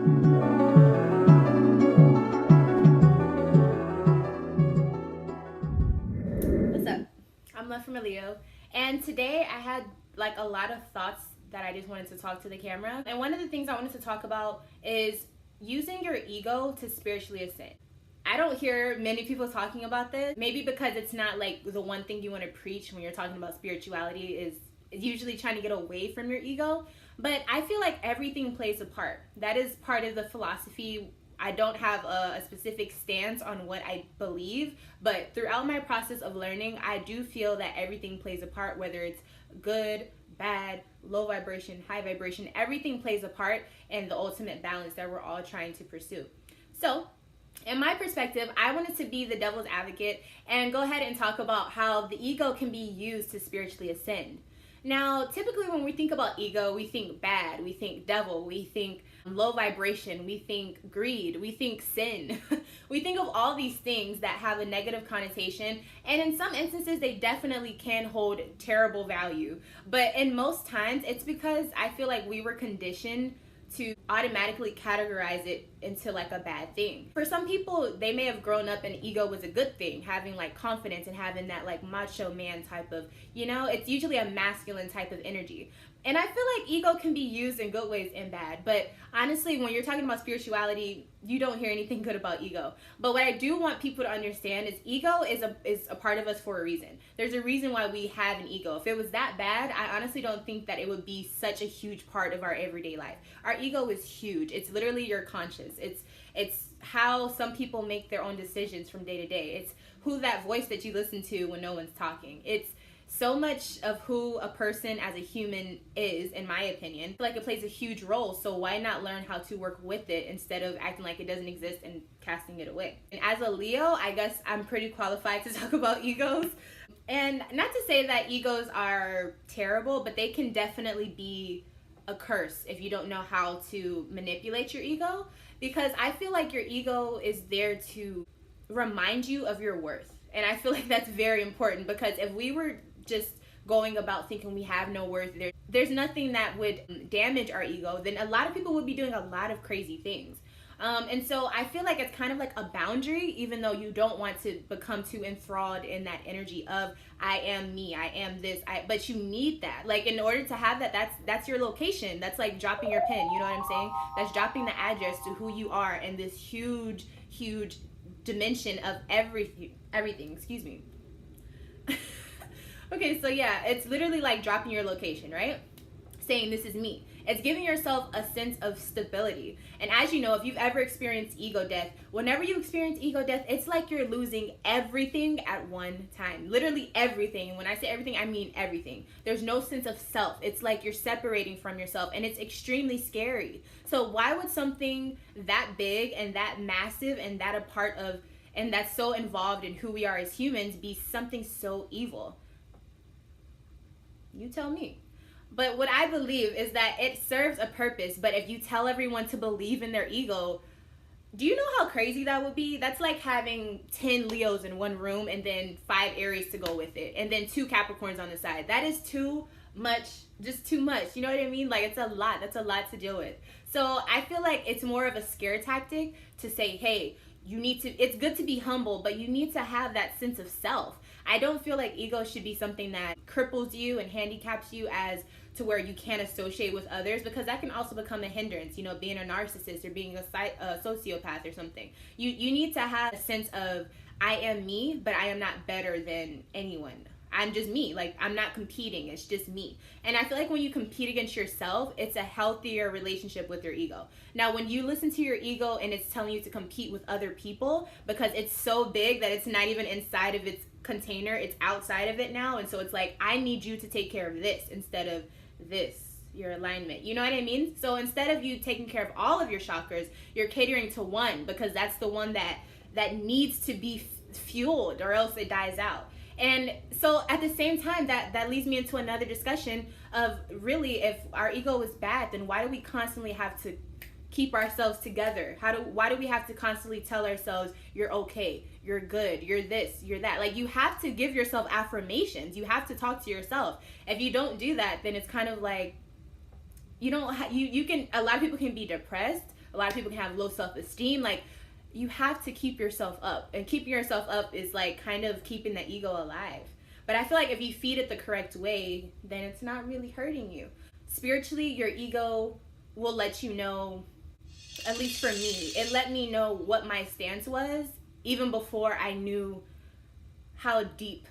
What's up? I'm Love from a Leo, and today I had like a lot of thoughts that I just wanted to talk to the camera. And one of the things I wanted to talk about is using your ego to spiritually ascend. I don't hear many people talking about this, maybe because it's not like the one thing you want to preach when you're talking about spirituality is usually trying to get away from your ego. But I feel like everything plays a part. That is part of the philosophy. I don't have a specific stance on what I believe, but throughout my process of learning, I do feel that everything plays a part, whether it's good, bad, low vibration, high vibration, everything plays a part in the ultimate balance that we're all trying to pursue. So, in my perspective, I wanted to be the devil's advocate and go ahead and talk about how the ego can be used to spiritually ascend. Now, typically when we think about ego, we think bad, we think devil, we think low vibration, we think greed, we think sin. We think of all these things that have a negative connotation, and in some instances they definitely can hold terrible value. But in most times it's because I feel like we were conditioned to automatically categorize it into like a bad thing. For some people, they may have grown up and ego was a good thing, having like confidence and having that like macho man type of, it's usually a masculine type of energy. And I feel like ego can be used in good ways and bad. But honestly, when you're talking about spirituality, you don't hear anything good about ego. But what I do want people to understand is ego is a part of us for a reason. There's a reason why we have an ego. If it was that bad, I honestly don't think that it would be such a huge part of our everyday life. Our ego is huge. It's literally your conscience. It's how some people make their own decisions from day to day. It's who that voice that you listen to when no one's talking. It's so much of who a person as a human is, in my opinion. I feel like it plays a huge role, so why not learn how to work with it instead of acting like it doesn't exist and casting it away? And as a Leo, I guess I'm pretty qualified to talk about egos. And not to say that egos are terrible, but they can definitely be a curse if you don't know how to manipulate your ego, because I feel like your ego is there to remind you of your worth. And I feel like that's very important, because if we were just going about thinking we have no worth, there's nothing that would damage our ego, then a lot of people would be doing a lot of crazy things. And so I feel like it's kind of like a boundary, even though you don't want to become too enthralled in that energy of I am me, I am this, but you need that. Like, in order to have that, that's your location. That's like dropping your pin, you know what I'm saying? That's dropping the address to who you are in this huge dimension of everything, excuse me. Okay, so yeah, it's literally like dropping your location, right? Saying this is me. It's giving yourself a sense of stability. And as you know, if you've ever experienced ego death, whenever you experience ego death, it's like you're losing everything at one time. Literally everything. And when I say everything, I mean everything. There's no sense of self. It's like you're separating from yourself, and it's extremely scary. So why would something that big and that massive and that a part of, and that's so involved in who we are as humans, be something so evil? You tell me. But what I believe is that it serves a purpose. But if you tell everyone to believe in their ego, do you know how crazy that would be? That's like having 10 Leos in one room and then 5 Aries to go with it, and then 2 Capricorns on the side. That is too much, just too much. You know what I mean? Like, it's a lot. That's a lot to deal with. So I feel like it's more of a scare tactic to say, hey, it's good to be humble, but you need to have that sense of self. I don't feel like ego should be something that cripples you and handicaps you as to where you can't associate with others, because that can also become a hindrance, being a narcissist or being a sociopath or something. You need to have a sense of, I am me, but I am not better than anyone. I'm just me. Like, I'm not competing. It's just me. And I feel like when you compete against yourself, it's a healthier relationship with your ego. Now, when you listen to your ego and it's telling you to compete with other people because it's so big that it's not even inside of its container, it's outside of it now. And so it's like, I need you to take care of this instead of this, your alignment. You know what I mean? So instead of you taking care of all of your chakras, you're catering to one, because that's the one that needs to be fueled, or else it dies out. And so at the same time, that leads me into another discussion of, really, if our ego is bad, then why do we constantly have to keep ourselves together? Why do we have to constantly tell ourselves, you're okay, you're good, you're this, you're that? Like, you have to give yourself affirmations. You have to talk to yourself. If you don't do that, then it's kind of like, you can, a lot of people can be depressed, A lot of people can have low self-esteem. Like, you have to keep yourself up, and keeping yourself up is like kind of keeping the ego alive. But I feel like if you feed it the correct way, then it's not really hurting you. Spiritually, your ego will let you know, at least for me, it let me know what my stance was even before I knew how deep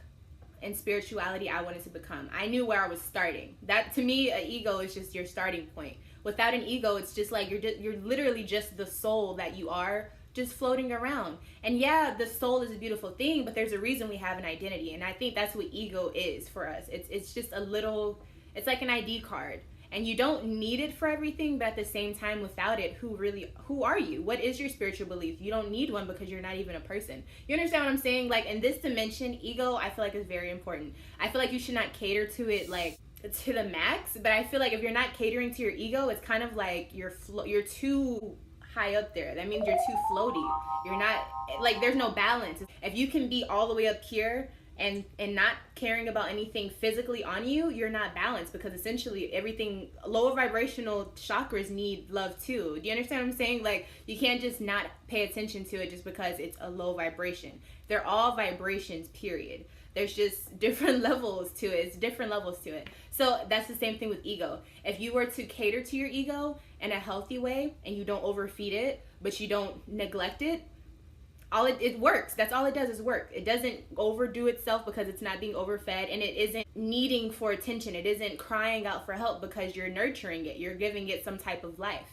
in spirituality I wanted to become. I knew where I was starting. That, to me, an ego is just your starting point. Without an ego, it's just like you're literally just the soul that you are, just floating around. And yeah, the soul is a beautiful thing, but there's a reason we have an identity, and I think that's what ego is for us. It's just a little, it's like an ID card. And you don't need it for everything, but at the same time, without it, who are you? What is your spiritual belief? You don't need one because you're not even a person. You understand what I'm saying? Like, in this dimension, ego, I feel like, is very important. I feel like you should not cater to it, like, to the max, but I feel like if you're not catering to your ego, it's kind of like you're too high up there. That means you're too floaty. You're not, like, there's no balance. If you can be all the way up here and not caring about anything physically on you, you're not balanced, because essentially everything, lower vibrational chakras need love too. Do you understand what I'm saying? Like, you can't just not pay attention to it just because it's a low vibration. They're all vibrations, period. There's just different levels to it. It's different levels to it. So that's the same thing with ego. If you were to cater to your ego in a healthy way, and you don't overfeed it, but you don't neglect it, it works. That's all it does, is work. It doesn't overdo itself because it's not being overfed, and it isn't needing for attention. It isn't crying out for help because you're nurturing it. You're giving it some type of life.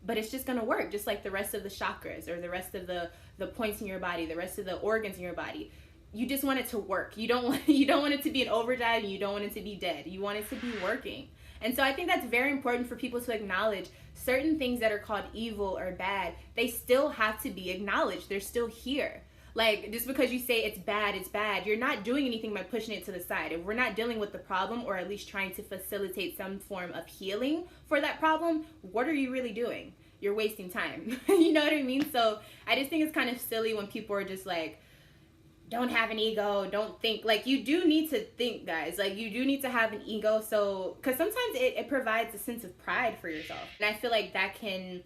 But it's just gonna work, just like the rest of the chakras, or the rest of the points in your body, the rest of the organs in your body. You just want it to work. You don't want it to be an overdrive, and you don't want it to be dead. You want it to be working. And so I think that's very important for people to acknowledge. Certain things that are called evil or bad, they still have to be acknowledged. They're still here. Like, just because you say it's bad, you're not doing anything by pushing it to the side. If we're not dealing with the problem, or at least trying to facilitate some form of healing for that problem, what are you really doing? You're wasting time. You know what I mean? So I just think it's kind of silly when people are just like, don't have an ego, don't think. Like, you do need to think, guys. Like, you do need to have an ego, so, because sometimes it provides a sense of pride for yourself. And I feel like that can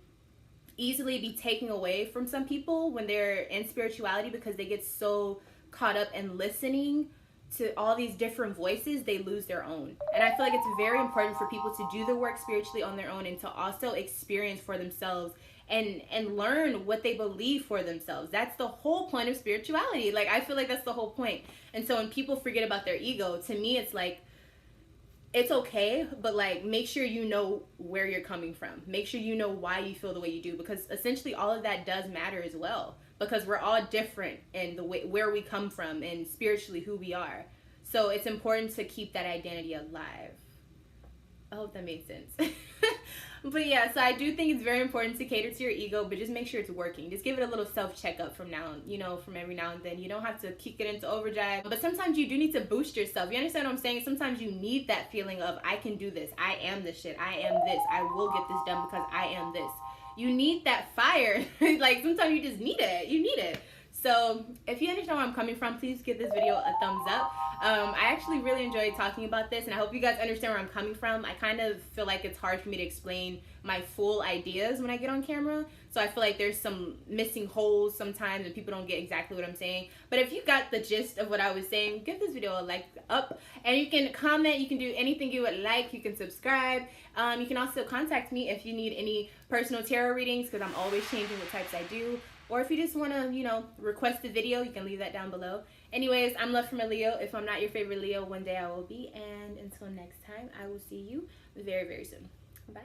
easily be taken away from some people when they're in spirituality, because they get so caught up in listening to all these different voices, they lose their own. And I feel like it's very important for people to do the work spiritually on their own, and to also experience for themselves and learn what they believe for themselves. That's the whole point of spirituality. Like, I feel like that's the whole point. And so when people forget about their ego, to me, it's like, it's okay, but like, make sure you know where you're coming from. Make sure you know why you feel the way you do, because essentially all of that does matter as well, because we're all different in the way where we come from and spiritually who we are. So it's important to keep that identity alive. I hope that made sense. But yeah, so I do think it's very important to cater to your ego, but just make sure it's working. Just give it a little self-checkup from every now and then. You don't have to kick it into overdrive, but sometimes you do need to boost yourself. You understand what I'm saying? Sometimes you need that feeling of, I can do this. I am this shit. I am this. I will get this done because I am this. You need that fire. Like, sometimes you just need it. You need it. So if you understand where I'm coming from, please give this video a thumbs up. I actually really enjoyed talking about this, and I hope you guys understand where I'm coming from. I kind of feel like it's hard for me to explain my full ideas when I get on camera, so I feel like there's some missing holes sometimes and people don't get exactly what I'm saying. But if you got the gist of what I was saying, give this video a like up, and you can comment, you can do anything you would like, you can subscribe. You can also contact me if you need any personal tarot readings, because I'm always changing what types I do. Or if you just want to, request a video, you can leave that down below. Anyways, I'm Love from a Leo. If I'm not your favorite Leo, one day I will be. And until next time, I will see you very, very soon. Bye.